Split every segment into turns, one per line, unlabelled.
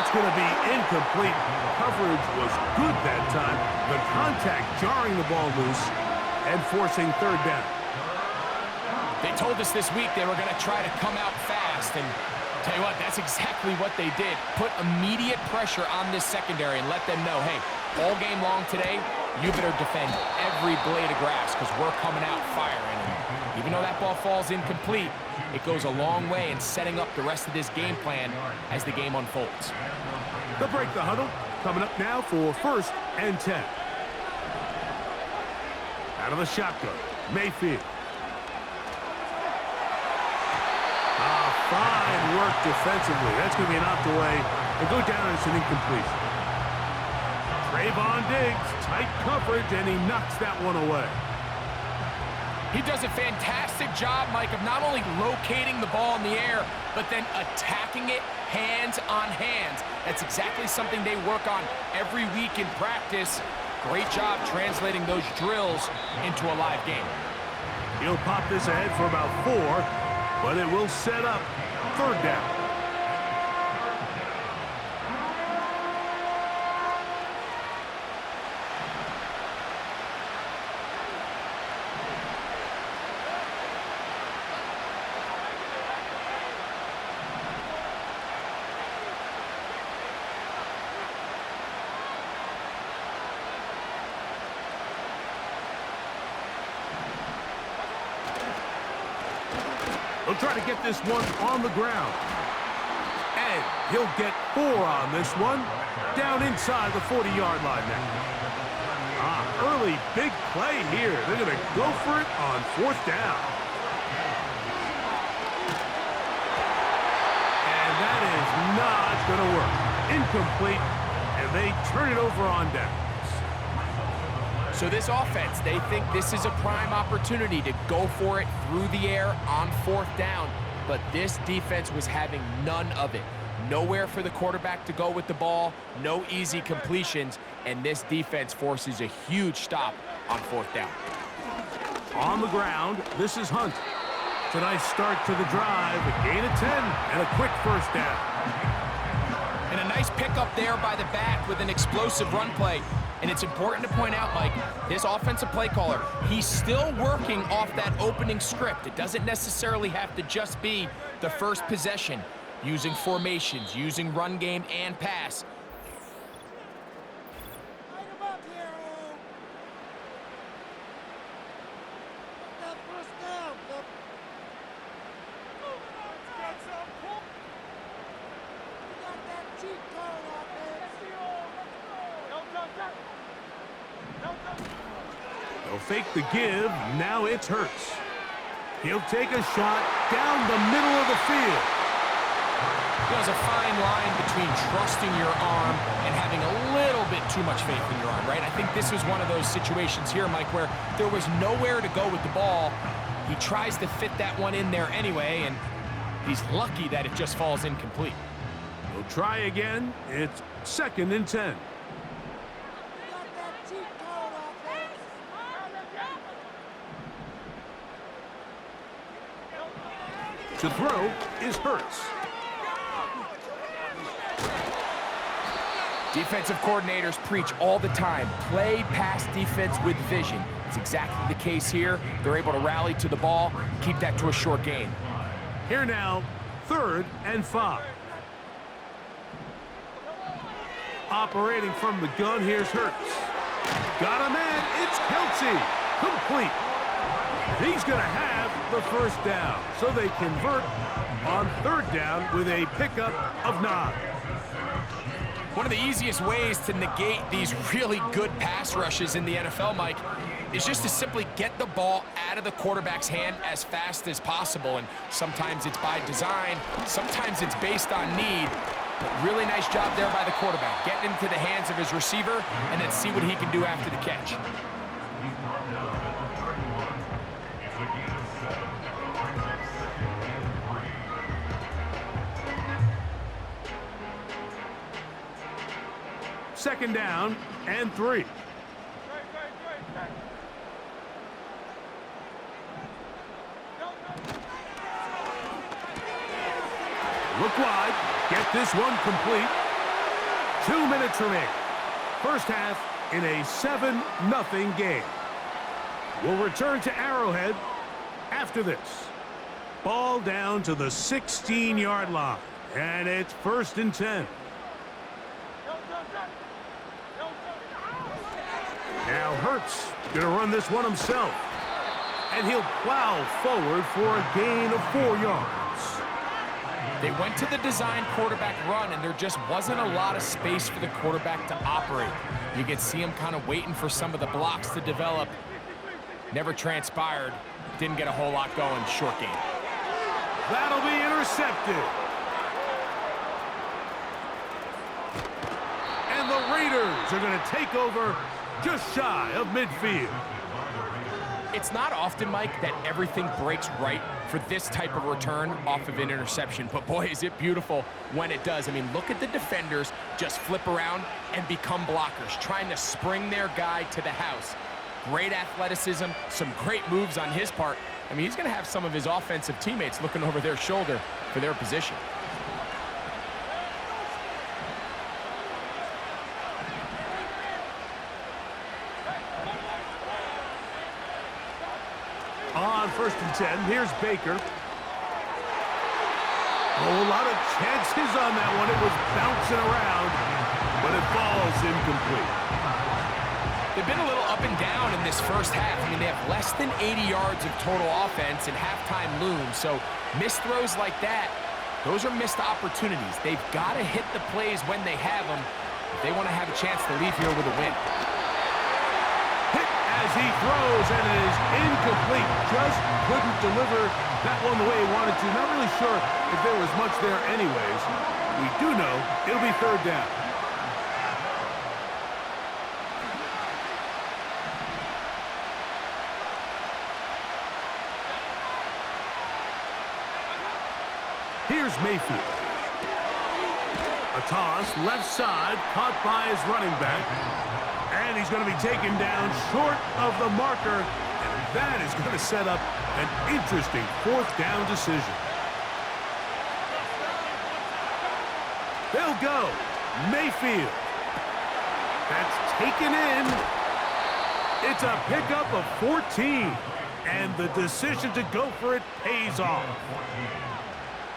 That's going to be incomplete. Coverage was good that time. The contact jarring the ball loose and forcing third down.
They told us this week they were going to try to come out fast, and tell you what, that's exactly what they did. Put immediate pressure on this secondary and let them know, hey, all game long today, you better defend every blade of grass because we're coming out firing. And even though that ball falls incomplete, it goes a long way in setting up the rest of this game plan as the game unfolds.
They'll break the huddle. Coming up now for 1st and 10. Out of the shotgun, Mayfield. Fine work defensively. That's going to be knocked away and go down as an incompletion. Trayvon Diggs, tight coverage, and he knocks that one away.
He does a fantastic job, Mike, of not only locating the ball in the air, but then attacking it hands on hands. That's exactly something they work on every week in practice. Great job translating those drills into a live game.
He'll pop this ahead for about 4, but it will set up 3rd down. He'll try to get this one on the ground. And he'll get 4 on this one. Down inside the 40-yard line now. Early big play here. They're going to go for it on 4th down. And that is not going to work. Incomplete, and they turn it over on downs.
So this offense, they think this is a prime opportunity to go for it through the air on 4th down, but this defense was having none of it. Nowhere for the quarterback to go with the ball, no easy completions, and this defense forces a huge stop on 4th down.
On the ground, this is Hunt. It's a nice start to the drive, a gain of 10, and a quick 1st down.
And a nice pickup there by the back with an explosive run play. And it's important to point out, Mike, this offensive play caller, he's still working off that opening script. It doesn't necessarily have to just be the first possession, using formations, using run game and pass.
They'll fake the give. Now it's Hurts. He'll take a shot down the middle of the field.
There's a fine line between trusting your arm and having a little bit too much faith in your arm, right? I think this was one of those situations here, Mike, where there was nowhere to go with the ball. He tries to fit that one in there anyway, and he's lucky that it just falls incomplete.
He'll try again. It's 2nd and 10. To throw is Hurts.
Defensive coordinators preach all the time, play pass defense with vision. It's exactly the case here. They're able to rally to the ball, keep that to a short gain.
Here now, 3rd and 5. Operating from the gun, here's Hurts. Got a man, it's Kelsey. Complete. He's going to have the 1st down, so they convert on 3rd down with a pickup of 9.
One of the easiest ways to negate these really good pass rushes in the NFL, Mike, is just to simply get the ball out of the quarterback's hand as fast as possible. And sometimes it's by design, sometimes it's based on need. But really nice job there by the quarterback, getting into the hands of his receiver and then see what he can do after the catch.
Second down and 3. Look wide. Get this one complete. 2 minutes remaining. First half in a 7-0 game. We'll return to Arrowhead after this. Ball down to the 16-yard line, and it's 1st and 10. Now Hurts going to run this one himself, and he'll plow forward for a gain of 4 yards.
They went to the design quarterback run, and there just wasn't a lot of space for the quarterback to operate. You could see him kind of waiting for some of the blocks to develop. Never transpired. Didn't get a whole lot going. Short game.
That'll be intercepted. And the Raiders are going to take over just shy of midfield.
It's not often, Mike, that everything breaks right for this type of return off of an interception. But, boy, is it beautiful when it does. I mean, look at the defenders just flip around and become blockers, trying to spring their guy to the house. Great athleticism, some great moves on his part. I mean, he's going to have some of his offensive teammates looking over their shoulder for their position.
On 1st and 10, here's Baker. Oh, a lot of chances on that one. It was bouncing around, but it falls incomplete.
They've been a little up and down in this first half. I mean, they have less than 80 yards of total offense and halftime looms. So missed throws like that, those are missed opportunities. They've got to hit the plays when they have them if they want to have a chance to leave here with a win.
Hit as he throws, and it is incomplete. Just couldn't deliver that one the way he wanted to. Not really sure if there was much there anyways. We do know it'll be 3rd down. Here's Mayfield. A toss, left side, caught by his running back. And he's going to be taken down short of the marker. And that is going to set up an interesting 4th down decision. They'll go. Mayfield. That's taken in. It's a pickup of 14. And the decision to go for it pays off.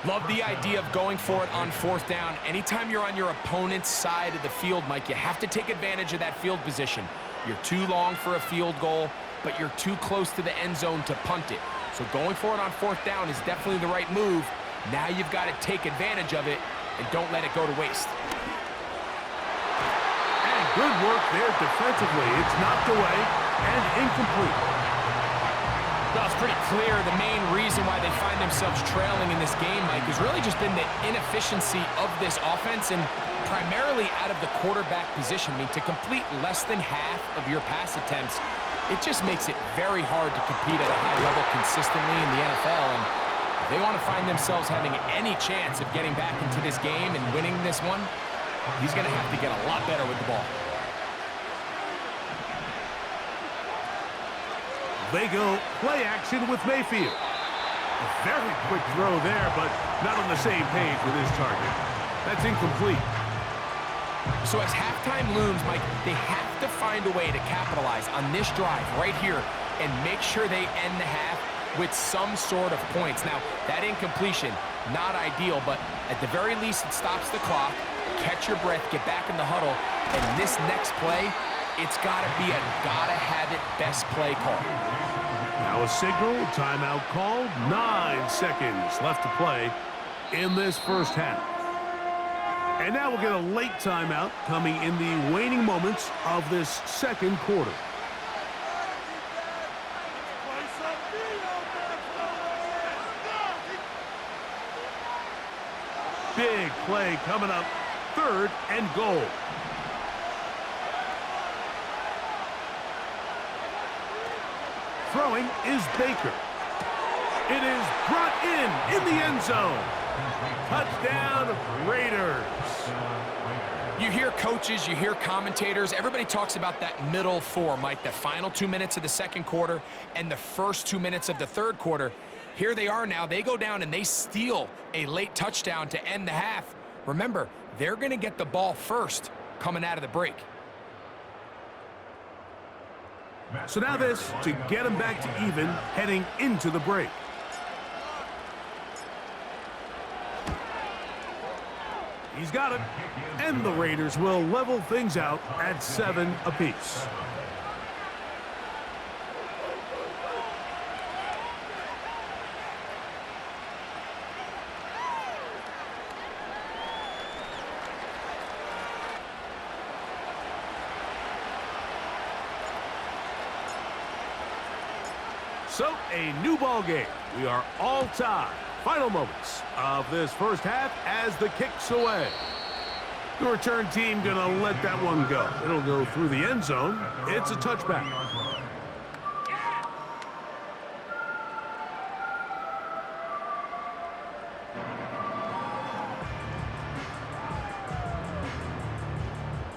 Love the idea of going for it on 4th down. Anytime you're on your opponent's side of the field, Mike, you have to take advantage of that field position. You're too long for a field goal, but you're too close to the end zone to punt it. So going for it on 4th down is definitely the right move. Now you've got to take advantage of it and don't let it go to waste.
And good work there defensively. It's knocked away and incomplete.
Well, it's pretty clear the main reason why they find themselves trailing in this game, Mike, has really just been the inefficiency of this offense and primarily out of the quarterback position. I mean, to complete less than half of your pass attempts, it just makes it very hard to compete at a high level consistently in the NFL. And if they want to find themselves having any chance of getting back into this game and winning this one, he's going to have to get a lot better with the ball.
They go play action with Mayfield. A very quick throw there, but not on the same page with his target. That's incomplete.
So as halftime looms, Mike, they have to find a way to capitalize on this drive right here and make sure they end the half with some sort of points. Now, that incompletion, not ideal, but at the very least it stops the clock. Catch your breath, get back in the huddle, and this next play, it's got to be a gotta-have-it best play call.
Now a signal, timeout called. 9 seconds left to play in this first half. And now we'll get a late timeout coming in the waning moments of this second quarter. Big play coming up. 3rd and goal. Throwing is Baker. It is brought in the end zone. Touchdown, Raiders.
You hear coaches, you hear commentators, everybody talks about that middle 4, Mike, the final 2 minutes of the second quarter and the first 2 minutes of the third quarter. Here they are now. They go down and they steal a late touchdown to end the half. Remember, they're going to get the ball first coming out of the break.
So now this to get him back to even heading into the break. He's got it. And the Raiders will level things out at 7 apiece. So, a new ball game. We are all tied. Final moments of this first half as the kick's away. The return team gonna let that one go. It'll go through the end zone. It's a touchback.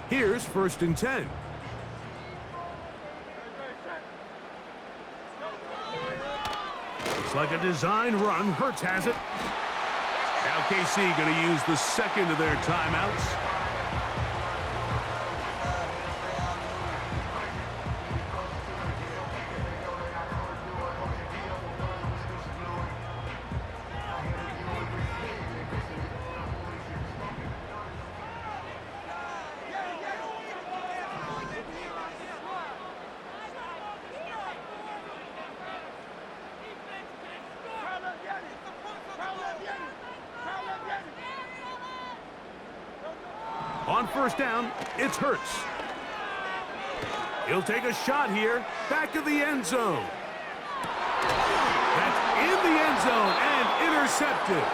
Here's 1st and 10. It's like a design run. Hurts has it. Now KC going to use the second of their timeouts. On 1st down, it's Hurts. He'll take a shot here, back of the end zone. That's in the end zone and intercepted.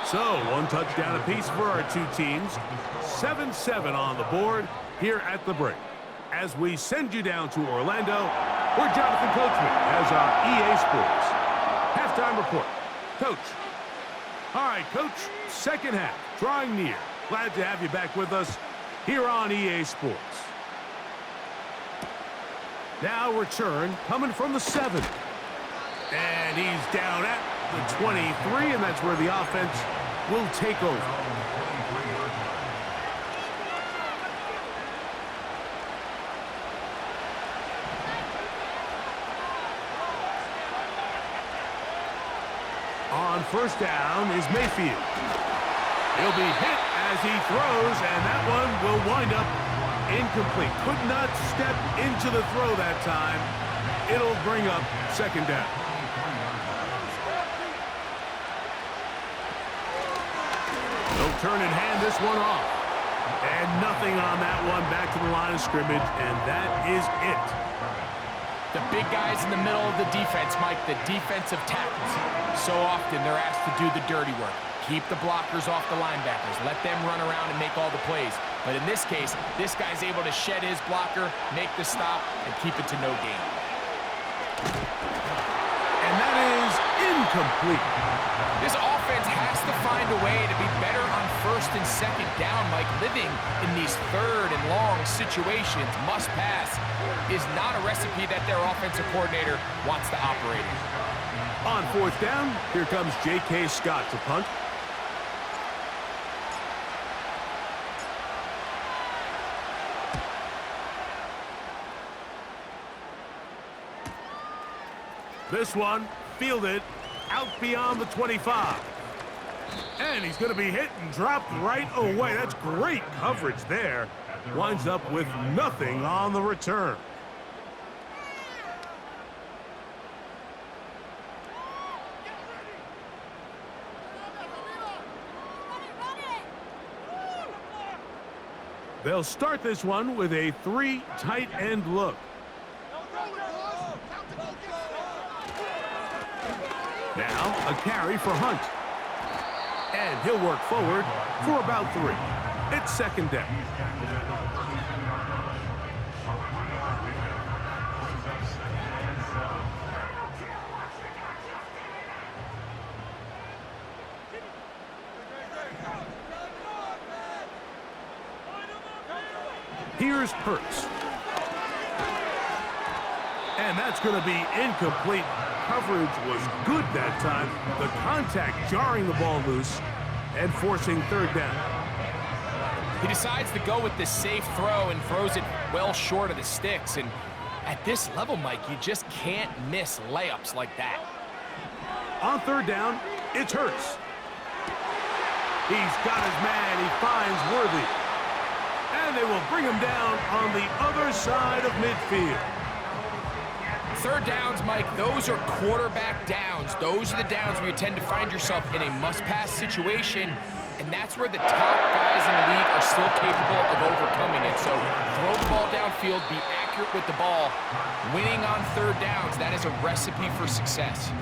So, 1 touchdown apiece for our two teams. 7-7 on the board here at the break. As we send you down to Orlando, where Jonathan Coachman has our EA Sports halftime report. Coach. All right, Coach, second half, drawing near. Glad to have you back with us here on EA Sports. Now return coming from the 7. And he's down at the 23, and that's where the offense will take over. On 1st down is Mayfield. He'll be hit as he throws, and that one will wind up incomplete. Could not step into the throw that time. It'll bring up 2nd down. They'll turn and hand this one off. And nothing on that one, back to the line of scrimmage, and that is it.
The big guys in the middle of the defense, Mike, the defensive tackles. So often they're asked to do the dirty work. Keep the blockers off the linebackers. Let them run around and make all the plays. But in this case, this guy's able to shed his blocker, make the stop, and keep it to no gain.
And that is incomplete.
This offense has to find a way to be better on 1st and 2nd down, Mike. Living in these 3rd and long situations, must pass, is not a recipe that their offensive coordinator wants to operate in.
On 4th down, here comes J.K. Scott to punt. This one, fielded out beyond the 25. And he's going to be hit and dropped right away. That's great coverage there. Winds up with nothing on the return. They'll start this one with a 3 tight end look. Now a carry for Hunt. And he'll work forward for about 3. It's 2nd down. Here's Hurts. And that's going to be incomplete. Coverage was good that time. The contact jarring the ball loose and forcing 3rd down.
He decides to go with the safe throw and throws it well short of the sticks. And at this level, Mike, you just can't miss layups like that.
On third down, it's Hurts. He's got his man. He finds Worthy. And they will bring him down on the other side of midfield.
Third downs, Mike, those are quarterback downs. Those are the downs where you tend to find yourself in a must-pass situation, and that's where the top guys in the league are still capable of overcoming it. So throw the ball downfield, be accurate with the ball. Winning on third downs, that is a recipe for success.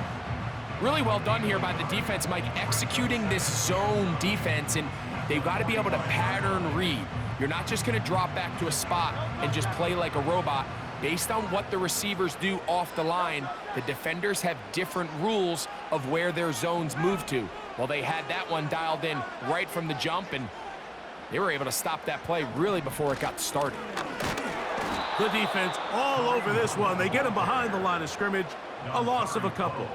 Really well done here by the defense, Mike, executing this zone defense, and they've got to be able to pattern read. You're not just going to drop back to a spot and just play like a robot. Based on what the receivers do off the line, the defenders have different rules of where their zones move to. Well, they had that one dialed in right from the jump, and they were able to stop that play really before it got started.
The defense all over this one. They get him behind the line of scrimmage. A loss of a couple.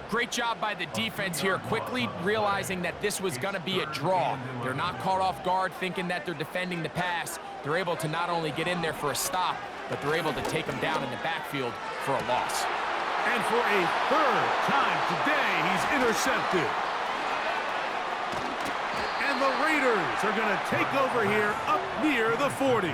Great job by the defense here, quickly realizing that this was going to be a draw. They're not caught off guard thinking that they're defending the pass. They're able to not only get in there for a stop, but they're able to take him down in the backfield for a loss.
And for a third time today, he's intercepted. And the Raiders are going to take over here up near the 40.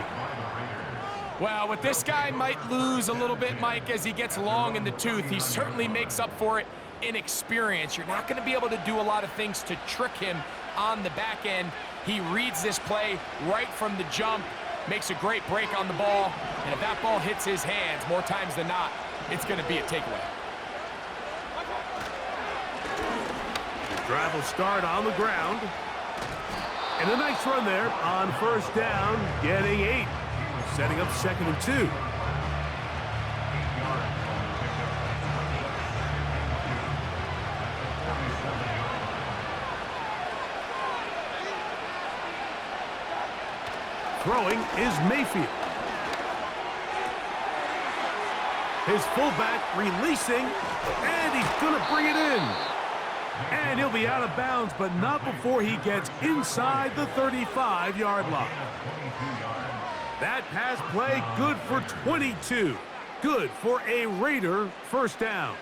Well, with this guy might lose a little bit, Mike, as he gets long in the tooth. He certainly makes up for it in experience. You're not going to be able to do a lot of things to trick him on the back end. He reads this play right from the jump, makes a great break on the ball, and if that ball hits his hands more times than not, it's going to be a takeaway.
Drive will start on the ground. And a nice run there on first down, getting 8. Setting up 2nd and 2. Throwing is Mayfield. His fullback releasing, and he's going to bring it in. And he'll be out of bounds, but not before he gets inside the 35-yard line. That pass play good for 22. Good for a Raider first down.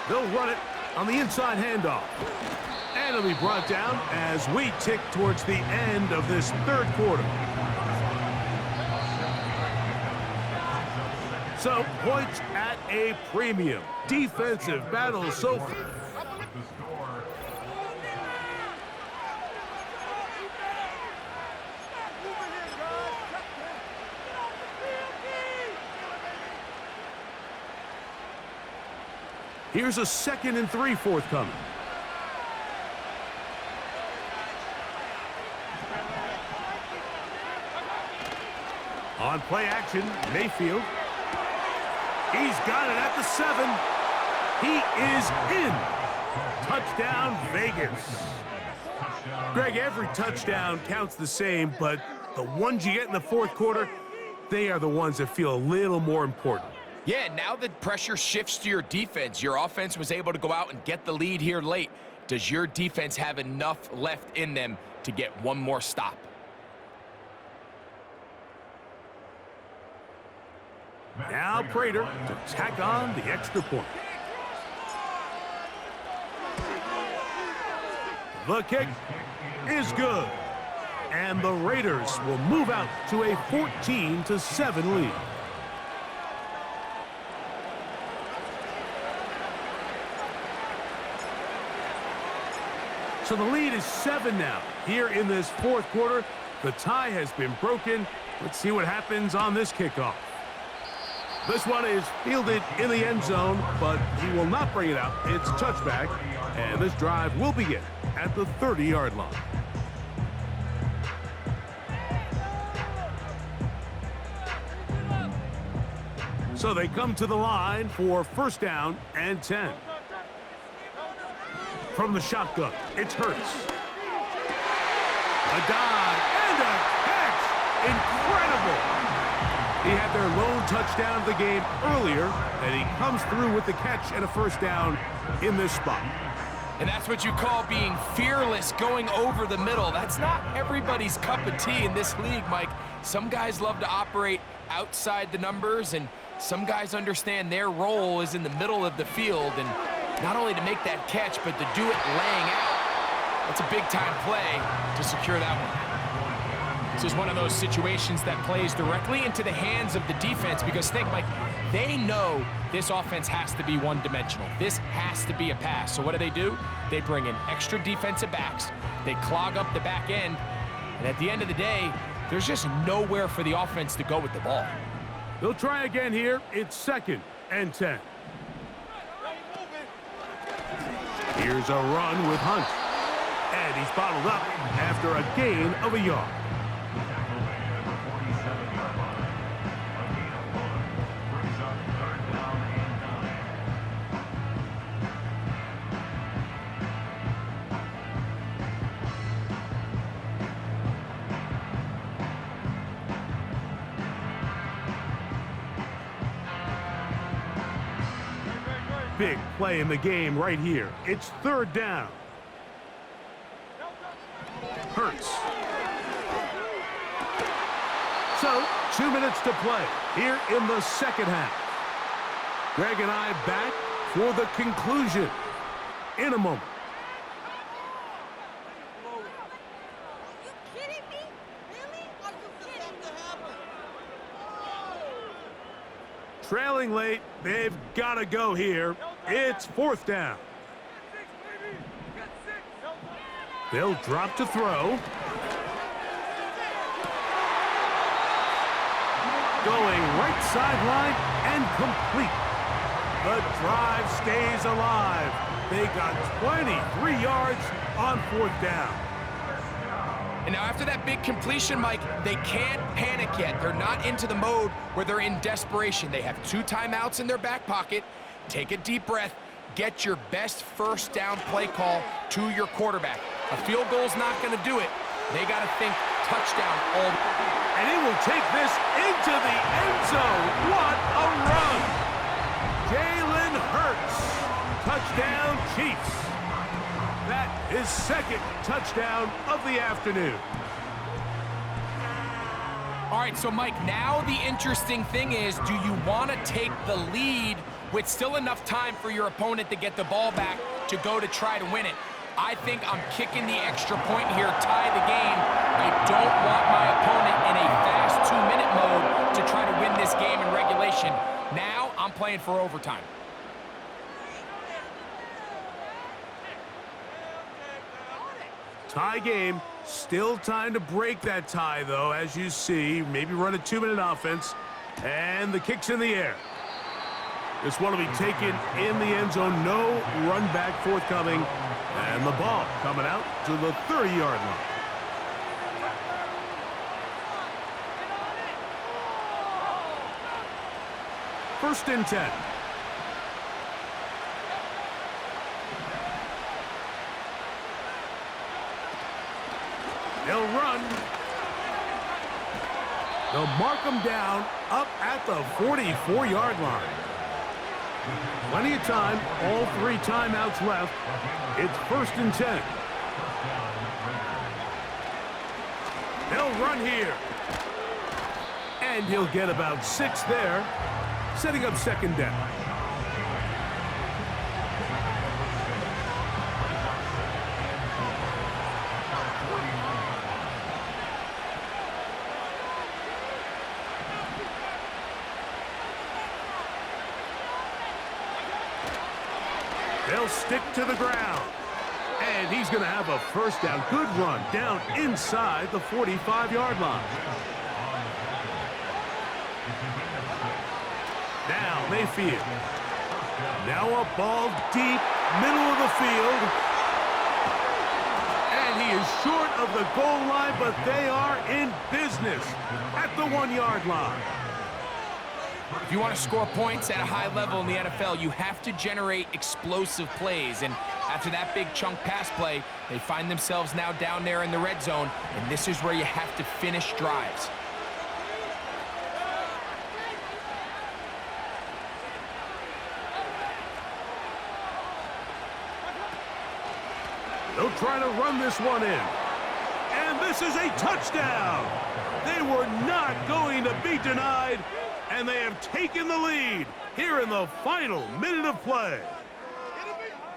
They'll run it on the inside handoff. And it'll be brought down as we tick towards the end of this third quarter. So, points at a premium. Defensive battle so far. Here's a 2nd and 3 forthcoming. On play action, Mayfield. He's got it at the 7. He is in. Touchdown, Vegas. Greg, every touchdown counts the same, but the ones you get in the fourth quarter, they are the ones that feel a little more important.
Yeah, now the pressure shifts to your defense. Your offense was able to go out and get the lead here late. Does your defense have enough left in them to get one more stop?
Now Prater to tack on the extra point. The kick is good. And the Raiders will move out to a 14-7 lead. So the lead is 7 now. Here in this fourth quarter, the tie has been broken. Let's see what happens on this kickoff. This one is fielded in the end zone, but he will not bring it out. It's touchback, and this drive will begin at the 30-yard line. So they come to the line for first down and 10. From the shotgun, it's Hurts. A dive and a catch. Incredible. He had their lone touchdown of the game earlier, and he comes through with the catch and a first down in this spot.
And that's what you call being fearless, going over the middle. That's not everybody's cup of tea in this league, Mike. Some guys love to operate outside the numbers, and some guys understand their role is in the middle of the field, and not only to make that catch, but to do it laying out. That's a big-time play to secure that one. This is one of those situations that plays directly into the hands of the defense, because think, Mike, they know this offense has to be one-dimensional. This has to be a pass. So what do? They bring in extra defensive backs. They clog up the back end. And at the end of the day, there's just nowhere for the offense to go with the ball.
They'll try again here. It's 2nd and 10. Here's a run with Hunt. And he's bottled up after a gain of a yard. Big play in the game right here. It's 3rd down. Hurts. So, 2 minutes to play here in the second half. Greg and I back for the conclusion in a moment.
Are you kidding me? Really? Are you kidding me?
Trailing late, they've got to go here. It's 4th down. They'll drop to throw. Going right sideline and complete. The drive stays alive. They got 23 yards on 4th down.
And now after that big completion, Mike, they can't panic yet. They're not into the mode where they're in desperation. They have 2 timeouts in their back pocket. Take a deep breath. Get your best first down play call to your quarterback. A field goal's not going to do it. They got to think touchdown all.
And he will take this into the end zone. What a run! Jalen Hurts. Touchdown, Chiefs. That is 2nd touchdown of the afternoon.
All right, so Mike, now the interesting thing is, do you want to take the lead with still enough time for your opponent to get the ball back to go to try to win it? I think I'm kicking the extra point here, tie the game. I don't want my opponent in a fast 2-minute mode to try to win this game in regulation. Now I'm playing for overtime.
Tie game. Still time to break that tie, though, as you see. Maybe run a 2-minute offense. And the kick's in the air. This one will be taken in the end zone. No run back forthcoming. And the ball coming out to the 30-yard line. First and 10. They'll run. They'll mark them down up at the 44-yard line. Plenty of time. All 3 timeouts left. It's 1st and 10. They'll run here. And he'll get about 6 there, setting up 2nd down. They'll stick to the ground. And he's going to have a first down. Good run down inside the 45-yard line. Now Mayfield. Now a ball deep, middle of the field. And he is short of the goal line, but they are in business at the 1-yard line.
If you want to score points at a high level in the NFL, you have to generate explosive plays. And after that big chunk pass play, they find themselves now down there in the red zone, and this is where you have to finish drives.
They'll try to run this one in. And this is a touchdown. They were not going to be denied, and they have taken the lead here in the final minute of play.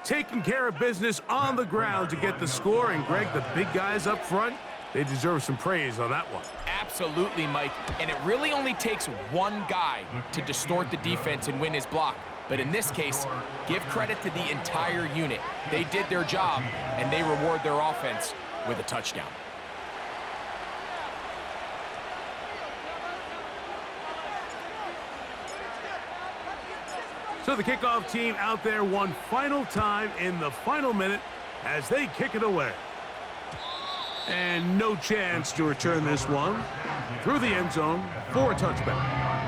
Taking care of business on the ground to get the score, and Greg, the big guys up front, they deserve some praise on that one.
Absolutely, Mike, and it really only takes one guy to distort the defense and win his block. But in this case, give credit to the entire unit. They did their job, and they reward their offense with a touchdown.
So the kickoff team out there one final time in the final minute as they kick it away. And no chance to return this one through the end zone for a touchback.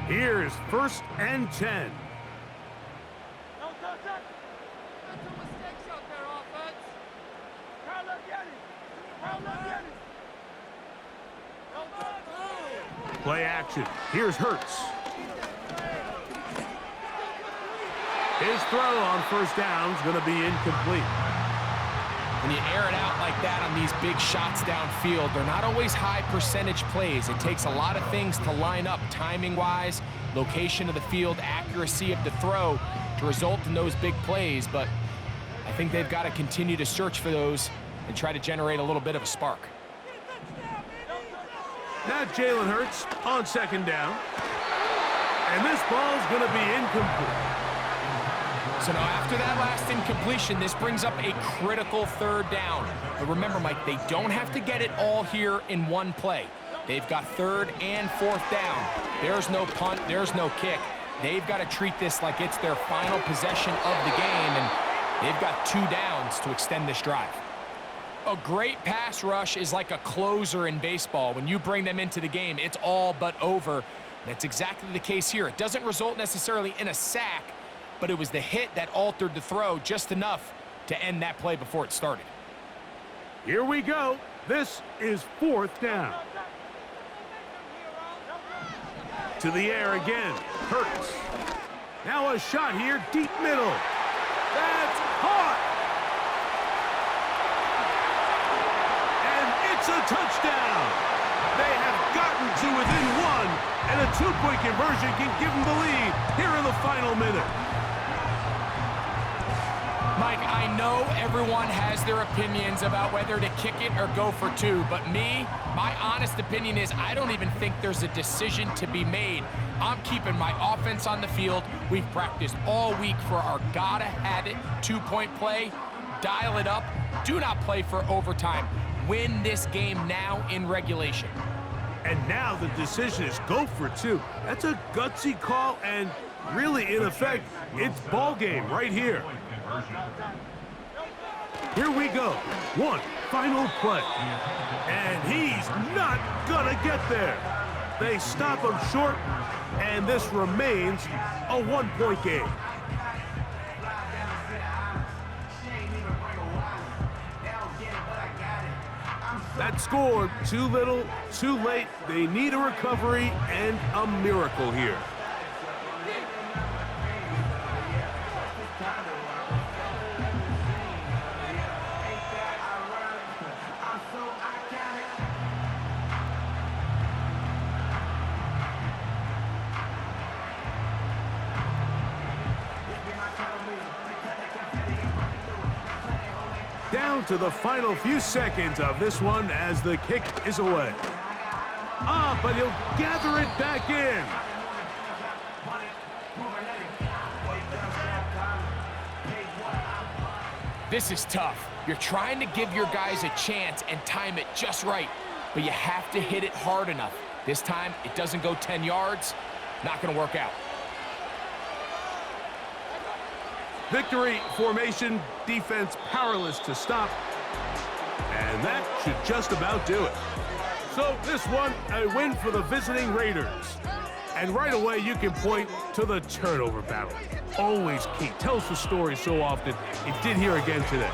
Here is 1st and 10. Play action. Here's Hurts. His throw on 1st down is going to be incomplete.
When you air it out like that on these big shots downfield, they're not always high percentage plays. It takes a lot of things to line up timing-wise, location of the field, accuracy of the throw to result in those big plays. But I think they've got to continue to search for those and try to generate a little bit of a spark.
Now Jalen Hurts on 2nd down. And this ball's going to be incomplete.
So now after that last incompletion, this brings up a critical 3rd down. But remember, Mike, they don't have to get it all here in one play. They've got 3rd and 4th down. There's no punt, there's no kick. They've got to treat this like it's their final possession of the game, and they've got 2 downs to extend this drive. A great pass rush is like a closer in baseball. When you bring them into the game, it's all but over. That's exactly the case here. It doesn't result necessarily in a sack, but it was the hit that altered the throw just enough to end that play before it started.
Here we go. This is 4th down. To the air again. Hurts. Now a shot here, deep middle. That's caught. And it's a touchdown. They have gotten to within 1, and a 2-point conversion can give them the lead here in the final minute.
Mike, I know everyone has their opinions about whether to kick it or go for 2, but my honest opinion is I don't even think there's a decision to be made. I'm keeping my offense on the field. We've practiced all week for our gotta-have-it 2-point play. Dial it up. Do not play for overtime. Win this game now in regulation.
And now the decision is go for 2. That's a gutsy call, and really, in effect, it's ball game right here. Here we go. One final play. And he's not gonna get there. They stop him short, and this remains a 1-point game. That score, too little, too late. They need a recovery and a miracle here. Down to the final few seconds of this one as the kick is away. But he'll gather it back in.
This is tough. You're trying to give your guys a chance and time it just right, but you have to hit it hard enough. This time, it doesn't go 10 yards. Not going to work out.
Victory formation, defense powerless to stop. And that should just about do it. So this one, a win for the visiting Raiders. And right away, you can point to the turnover battle. Always key. Tells the story so often. It did here again today.